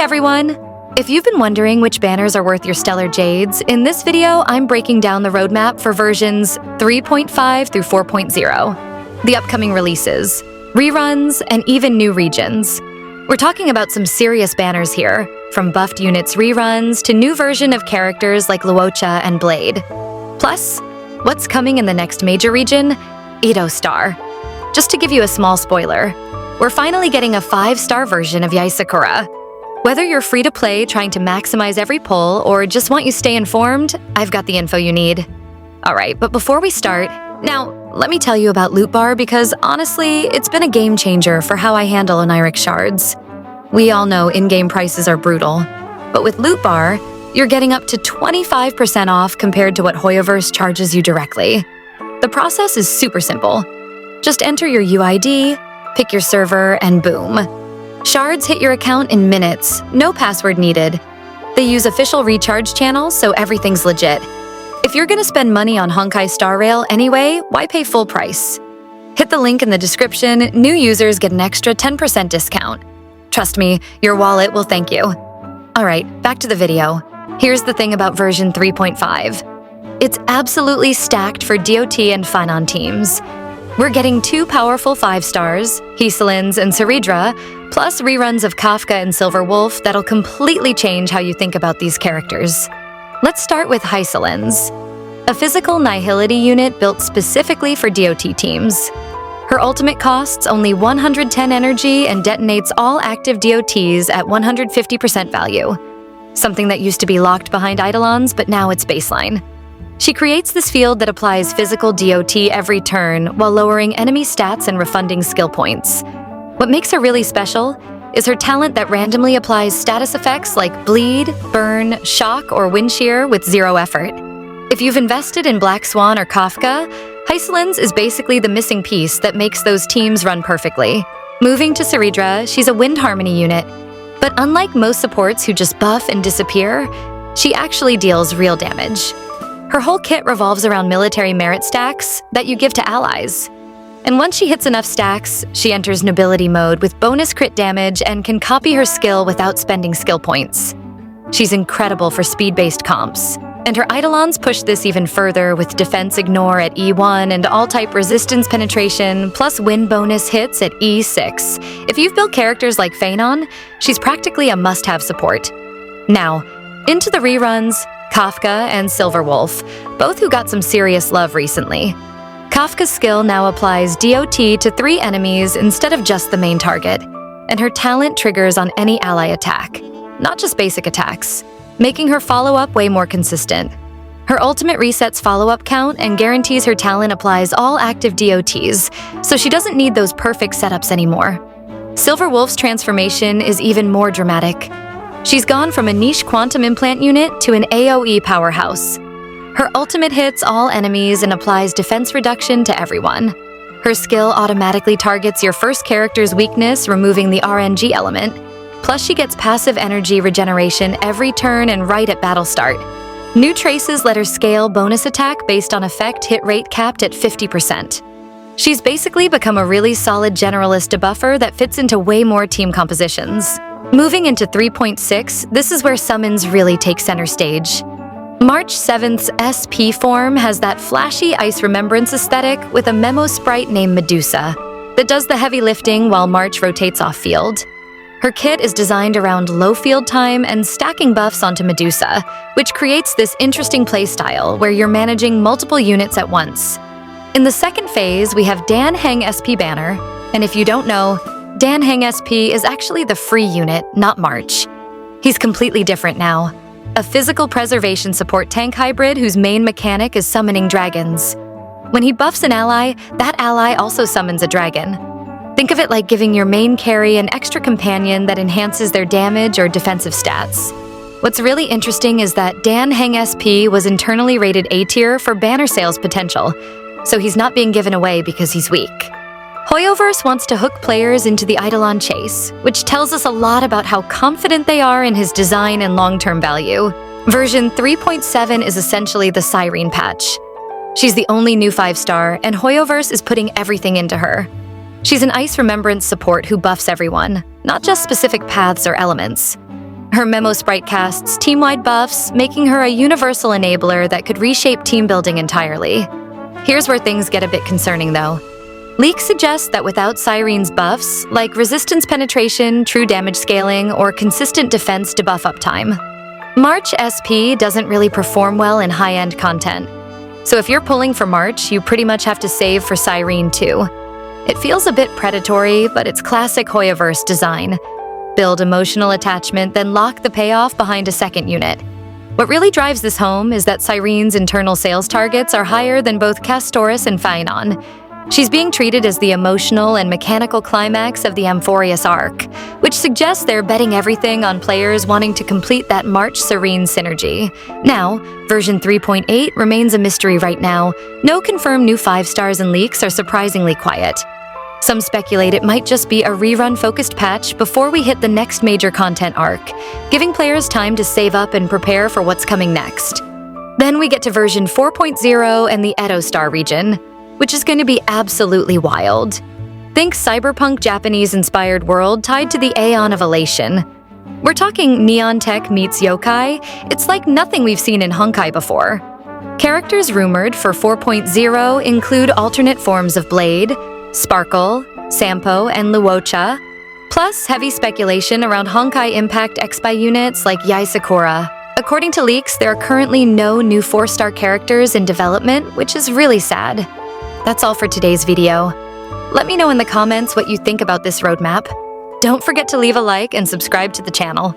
everyone! If you've been wondering which banners are worth your stellar jades, in this video I'm breaking down the roadmap for versions 3.5 through 4.0, the upcoming releases, reruns, and even new regions. We're talking about some serious banners here, from buffed units reruns to new version of characters like Luocha and Blade. Plus, what's coming in the next major region? Edo Star. Just to give you a small spoiler, we're finally getting a 5-star version of Sakura. Whether you're free to play trying to maximize every pull or just want you stay informed, I've got the info you need. Alright, but before we start, now let me tell you about Loot Bar because honestly, it's been a game changer for how I handle Oneiric Shards. We all know in-game prices are brutal, but with Loot Bar, you're getting up to 25% off compared to what Hoyoverse charges you directly. The process is super simple. Just enter your UID, pick your server, and boom. Shards hit your account in minutes, no password needed. They use official recharge channels, so everything's legit. If you're gonna spend money on Honkai Star Rail anyway, why pay full price? Hit the link in the description, new users get an extra 10% discount. Trust me, your wallet will thank you. Alright, back to the video. Here's the thing about version 3.5. It's absolutely stacked for DOT and Finon teams. We're getting 2 powerful 5-stars, Hysilens and Cerydra, plus reruns of Kafka and Silver Wolf that'll completely change how you think about these characters. Let's start with Hysilens, a physical nihility unit built specifically for DOT teams. Her ultimate costs only 110 energy and detonates all active DOTs at 150% value, something that used to be locked behind Eidolons, but now it's baseline. She creates this field that applies physical DOT every turn while lowering enemy stats and refunding skill points. What makes her really special is her talent that randomly applies status effects like bleed, burn, shock, or wind shear with 0 effort. If you've invested in Black Swan or Kafka, Hysilens is basically the missing piece that makes those teams run perfectly. Moving to Cerydra, she's a wind harmony unit, but unlike most supports who just buff and disappear, she actually deals real damage. Her whole kit revolves around military merit stacks that you give to allies. And once she hits enough stacks, she enters nobility mode with bonus crit damage and can copy her skill without spending skill points. She's incredible for speed-based comps, and her Eidolons push this even further with defense ignore at E1 and all-type resistance penetration, plus win bonus hits at E6. If you've built characters like Phanon, she's practically a must-have support. Now, into the reruns, Kafka and Silver Wolf, both who got some serious love recently. Kafka's skill now applies DOT to 3 enemies instead of just the main target, and her talent triggers on any ally attack, not just basic attacks, making her follow-up way more consistent. Her ultimate resets follow-up count and guarantees her talent applies all active DOTs, so she doesn't need those perfect setups anymore. Silver Wolf's transformation is even more dramatic. She's gone from a niche quantum implant unit to an AoE powerhouse. Her ultimate hits all enemies and applies defense reduction to everyone. Her skill automatically targets your first character's weakness, removing the RNG element. Plus, she gets passive energy regeneration every turn and right at battle start. New traces let her scale bonus attack based on effect hit rate capped at 50%. She's basically become a really solid generalist debuffer that fits into way more team compositions. Moving into 3.6, this is where summons really take center stage. March 7th's SP form has that flashy Ice Remembrance aesthetic with a memo sprite named Medusa that does the heavy lifting while March rotates off field. Her kit is designed around low field time and stacking buffs onto Medusa, which creates this interesting playstyle where you're managing multiple units at once. In the second phase, we have Dan Heng SP banner, and if you don't know, Dan Heng SP is actually the free unit, not March. He's completely different now. A physical preservation support tank hybrid whose main mechanic is summoning dragons. When he buffs an ally, that ally also summons a dragon. Think of it like giving your main carry an extra companion that enhances their damage or defensive stats. What's really interesting is that Dan Heng SP was internally rated A tier for banner sales potential, so he's not being given away because he's weak. Hoyoverse wants to hook players into the Eidolon chase, which tells us a lot about how confident they are in his design and long-term value. Version 3.7 is essentially the Cyrene patch. She's the only new 5-star, and Hoyoverse is putting everything into her. She's an Ice Remembrance support who buffs everyone, not just specific paths or elements. Her memo sprite casts team-wide buffs, making her a universal enabler that could reshape team building entirely. Here's where things get a bit concerning, though. Leaks suggest that without Cyrene's buffs, like resistance penetration, true damage scaling, or consistent defense debuff uptime, March SP doesn't really perform well in high-end content. So if you're pulling for March, you pretty much have to save for Cyrene too. It feels a bit predatory, but it's classic Hoyoverse design. Build emotional attachment, then lock the payoff behind a second unit. What really drives this home is that Cyrene's internal sales targets are higher than both Castoris and Phaenon. She's being treated as the emotional and mechanical climax of the Amphorius arc, which suggests they're betting everything on players wanting to complete that March Cyrene synergy. Now, version 3.8 remains a mystery right now. No confirmed new 5 stars and leaks are surprisingly quiet. Some speculate it might just be a rerun-focused patch before we hit the next major content arc, giving players time to save up and prepare for what's coming next. Then we get to version 4.0 and the Edo Star region, which is going to be absolutely wild. Think cyberpunk Japanese-inspired world tied to the Aeon of Elation. We're talking neon tech meets yokai. It's like nothing we've seen in Honkai before. Characters rumored for 4.0 include alternate forms of Blade, Sparkle, Sampo, and Luocha, plus heavy speculation around Honkai Impact Expi units like Yai Sakura. According to leaks, there are currently no new 4-star characters in development, which is really sad. That's all for today's video. Let me know in the comments what you think about this roadmap. Don't forget to leave a like and subscribe to the channel.